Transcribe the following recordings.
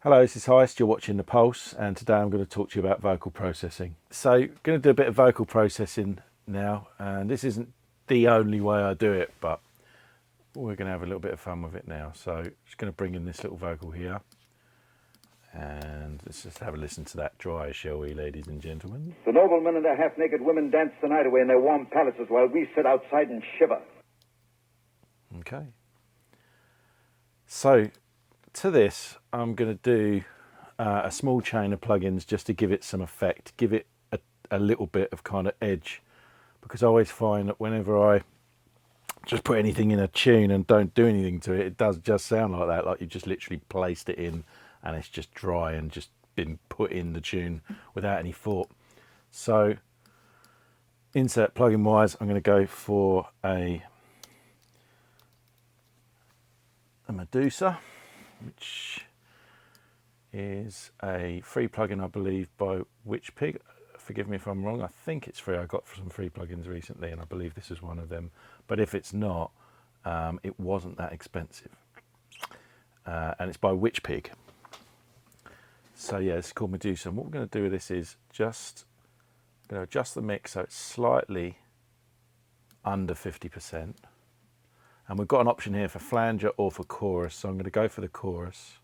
Hello, this is Heist, you're watching The Pulse, and today I'm going to talk to you about vocal processing. So, going to do a bit of vocal processing now, and this isn't the only way I do it, but we're going to have a little bit of fun with it now. So, just going to bring in this little vocal here, and let's just have a listen to that dry, shall we, ladies and gentlemen? The noblemen and their half-naked women dance the night away in their warm palaces while we sit outside and shiver. Okay. So, to this, I'm going to do a small chain of plugins just to give it some effect, give it a little bit of kind of edge, because I always find that whenever I just put anything in a tune and don't do anything to it, it does just sound like that, like you just literally placed it in and it's just dry and just been put in the tune without any thought. So, insert plugin wise, I'm going to go for a Medusa, which is a free plugin, I believe, by Witchpig. Forgive me if I'm wrong. I think it's free. I got some free plugins recently, and I believe this is one of them. But if it's not, it wasn't that expensive. And it's by Witchpig. So yeah, it's called Medusa. And what we're going to do with this is just going to adjust the mix so it's slightly under 50%. And we've got an option here for flanger or for chorus, so I'm going to go for the chorus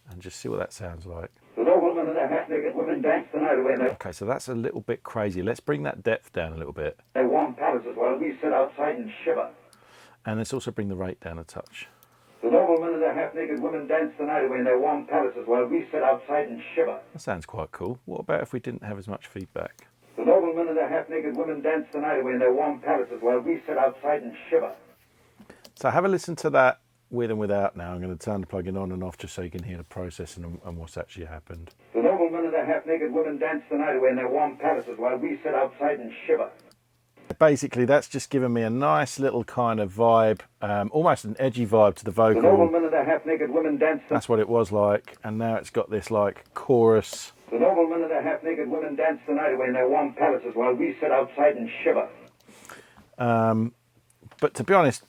and just see what that sounds like. The noblemen and their half-naked women dance the night away in their Okay, so that's a little bit crazy. Let's bring that depth down a little bit. warm palaces while we sit outside and shiver. And let's also bring the rate down a touch. The noblemen and their half-naked women dance the night away in their warm palaces while we sit outside and shiver. That sounds quite cool. What about if we didn't have as much feedback? The noblemen and their half-naked women dance the night away in their warm palaces while we sit outside and shiver. So have a listen to that with and without now. I'm going to turn the plugin on and off just so you can hear the process and what's actually happened. The noblemen and their half-naked women dance the night away in their warm palaces while we sit outside and shiver. Basically, that's just given me a nice little kind of vibe, almost an edgy vibe to the vocal. The noblemen and their half-naked women dance the... That's what it was like, and now it's got this like chorus. The noblemen and their half-naked women dance the night away in their warm palaces while we sit outside and shiver. But to be honest,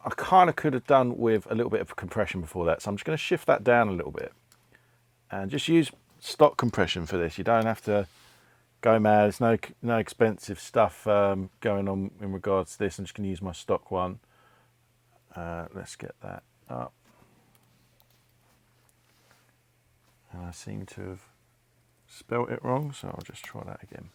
I kind of could have done with a little bit of compression before that, so I'm just going to shift that down a little bit and just use stock compression for this. You don't have to go mad. There's no expensive stuff going on in regards to this. I'm just going to use my stock one. Let's get that up. And I seem to have spelt it wrong, so I'll just try that again.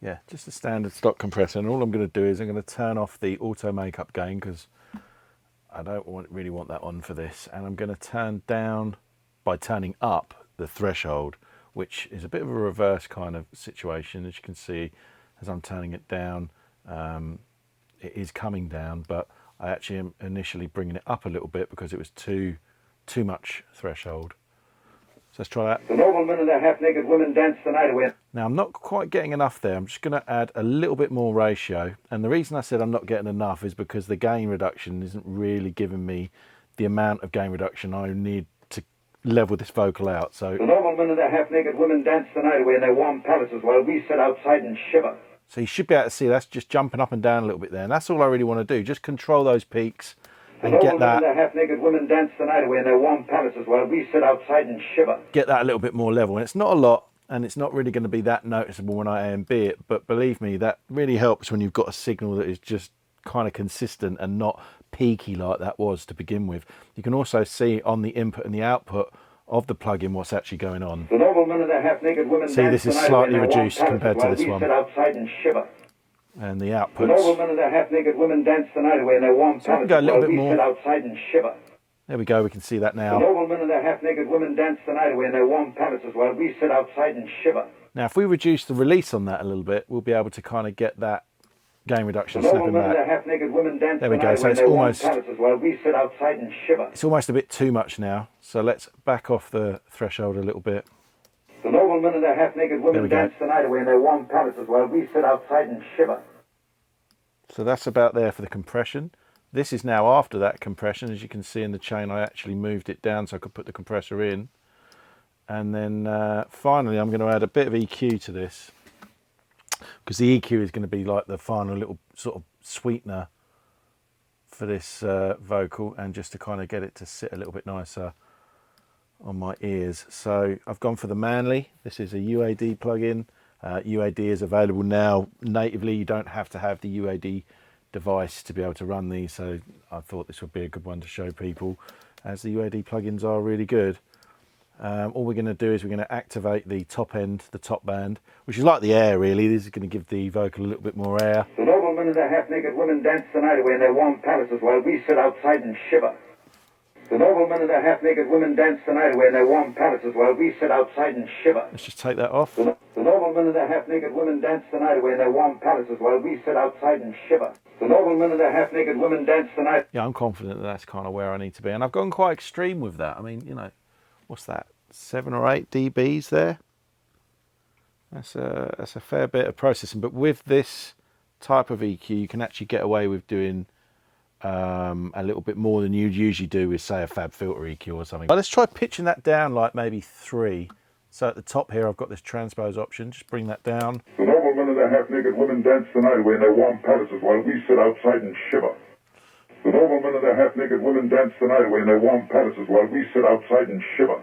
Yeah, just a standard stock compressor, and all I'm going to do is I'm going to turn off the auto makeup gain because I don't really want that on for this, and I'm going to turn down by turning up the threshold, which is a bit of a reverse kind of situation. As you can see, as I'm turning it down, it is coming down, but I actually am initially bringing it up a little bit because it was too much threshold. So let's try that. The noblemen and their half-naked women dance the night away. Now, I'm not quite getting enough there. I'm just going to add a little bit more ratio. And the reason I said I'm not getting enough is because the gain reduction isn't really giving me the amount of gain reduction I need to level this vocal out. So the noblemen and their half-naked women dance the night away in their warm palaces while we sit outside and shiver. So you should be able to see that's just jumping up and down a little bit there. And that's all I really want to do. Just control those peaks and get that. And their half-naked women dance the night away in their warm palaces while we sit outside and shiver. Get that a little bit more level. And it's not a lot, and it's not really going to be that noticeable when I A and B it, but believe me, that really helps when you've got a signal that is just kind of consistent and not peaky like that was to begin with. You can also see on the input and the output of the plugin what's actually going on. The noblemen and their half-naked women see, this is slightly reduced compared to this one. Sit outside and shiver. And the The outputs. noblemen and their half-naked women dance the night away in their warm So we can palaces go a little while bit we more. sit outside and shiver. There we go, we can see that The now. noblemen and their half-naked women dance the night away in their warm palaces while we sit outside and shiver. Now, if we reduce the release on that a little bit, we'll be able to kind of get that gain reduction The slipping noblemen and their back. half-naked women dance There we the go, night so away in it's their warm almost- palaces while we sit outside and shiver. It's almost a bit too much now, so let's back off the threshold a little bit. The noblemen and their half-naked There women we go. dance the night away in their warm palaces while we sit outside and shiver. So that's about there for the compression. This is now after that compression. As you can see in the chain, I actually moved it down so I could put the compressor in. And then finally, I'm going to add a bit of EQ to this, because the EQ is going to be like the final little sort of sweetener for this vocal, and just to kind of get it to sit a little bit nicer on my ears. So I've gone for the Manley. This is a UAD plugin. UAD is available now natively. You don't have to have the UAD device to be able to run these, so I thought this would be a good one to show people, as the UAD plugins are really good. All we're going to do is we're going to activate the top end, the top band, which is like the air really. This is going to give the vocal a little bit more air. The noblemen and the half-naked women dance the night away in their warm palaces while we sit outside and shiver. The noblemen and the half-naked women dance the night away in their warm palaces while we sit outside and shiver. Let's just take that off. The noblemen and the half-naked women dance the night away in their warm palaces while we sit outside and shiver. The noblemen and the half-naked women dance the night. Yeah, I'm confident that that's kind of where I need to be, and I've gone quite extreme with that. I mean, you know, what's that? 7 or 8 dBs there. That's a fair bit of processing, but with this type of EQ, you can actually get away with doing a little bit more than you'd usually do with, say, a Fab Filter EQ or something. But let's try pitching that down like maybe 3. So at the top here, I've got this transpose option. Just bring that down. The noblemen and the half-naked women dance the night away in their warm palaces while we sit outside and shiver. The noblemen and the half-naked women dance the night away in their warm palaces while we sit outside and shiver.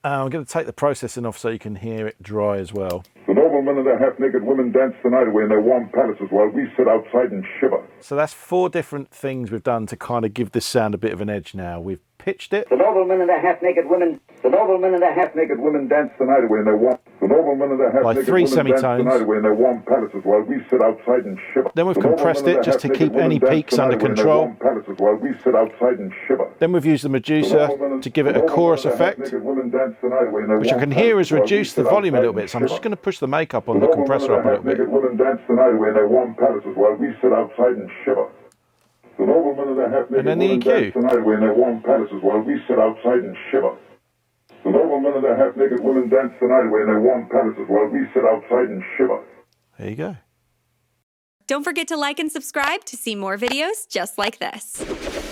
I'm going to take the processing off so you can hear it dry as well. The noblemen and the half-naked women dance the night away in their warm palaces while we sit outside and shiver. So that's 4 different things we've done to kind of give this sound a bit of an edge now. We've pitched it. The noblemen and the half-naked women. The noblemen and the half-naked women dance the night away in their warm. The noblemen and the half-naked women dance the night away in their warm palaces while we sit outside and shiver. Then we've compressed it just to keep any peaks under control. While we sit outside and shiver. Then we've used the Medusa to give it a chorus effect, which I can hear has reduced the volume a little bit. So I'm just going to push the make up on the compressor up a little bit. Women dance the night away in their warm palaces while we sit outside and shiver. The noblemen and the half-naked women dance the night away in their warm palaces while we sit outside and shiver. The noblemen and the half-naked women dance the night away in their warm palaces while we sit outside and shiver. There you go. Don't forget to like and subscribe to see more videos just like this.